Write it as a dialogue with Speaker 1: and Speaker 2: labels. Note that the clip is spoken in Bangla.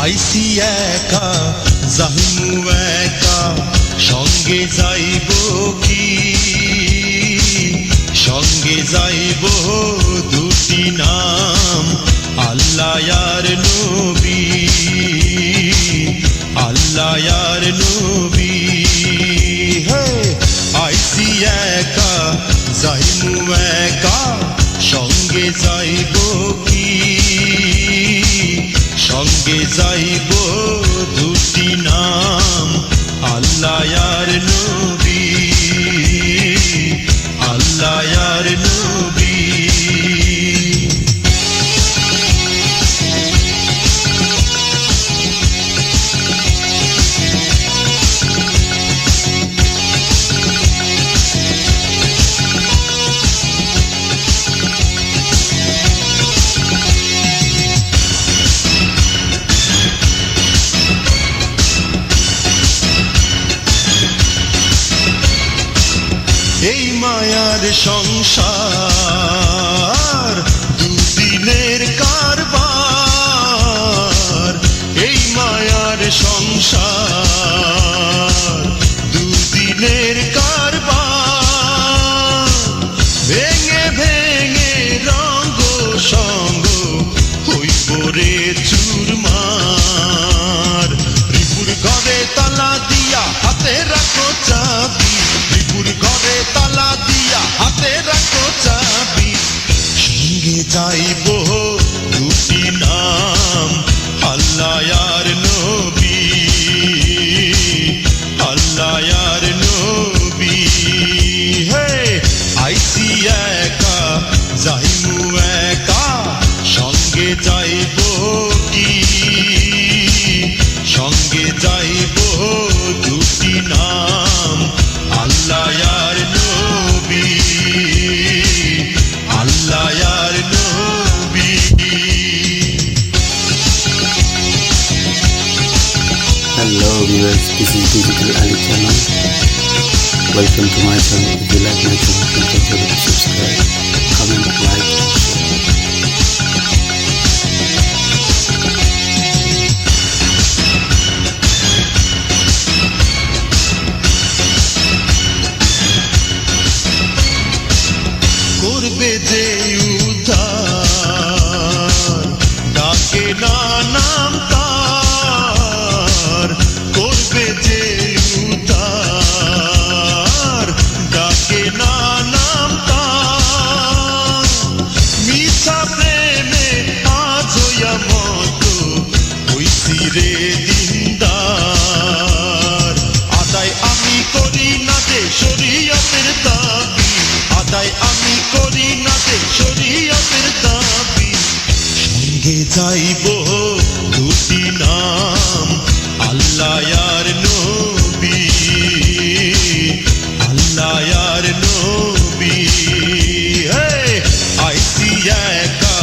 Speaker 1: আইসি একা যাইমু একা, সঙ্গে যাইব কি, সঙ্গে যাইব দুটি নাম, আল্লাহ আর নবী, আল্লাহ আর নবী। আইসি একা যাইমু একা, সঙ্গে যাইব কি, সঙ্গে যাইব দুটি নাম, আল্লাহ আর নবী, আল্লাহ আর নবী। এই মায়ার সংসার দুদিনের কারবার, এই মায়ার সংসার দুদিনের কারবার, ভেঙে ভেঙে রঙ্গ সঙ্গ হইব রে চুরমার। রিপুর ঘরে তালা দিয়া হাতে রাখো চাবি, রিপুর ঘরে তালা দিয়া হাতে রাখো চাবি, সঙ্গে যাইব দুটি নাম, আল্লাহ আর নবী, আল্লাহ আর নবী। আইসি একা যাইমু একা, সঙ্গে যাইব কি, সঙ্গে যাইব দুটি নাম, আল্লাহ আর নবী, আল্লাহ আর নবী।
Speaker 2: Hello viewers, this is Digital Ali channel. Welcome to my channel. If you like my channel, please don't forget to subscribe, comment, like, and share.
Speaker 1: করবে যে উদ্ধার, ডাকে না নাম তার, করবে যে উদ্ধার, ডাকে না নাম তার। মিছা প্রেমে আজ হইয়া মতো হইছি রে দিনদার, আদায় আমি করি না যে শরীয়তের দাবি, আদায় আমি করি না যে শরীয়তের দাবি, সঙ্গে যাইব দুটি নাম, আল্লাহ আর নবী, আল্লাহ আর নবী। আইসি একা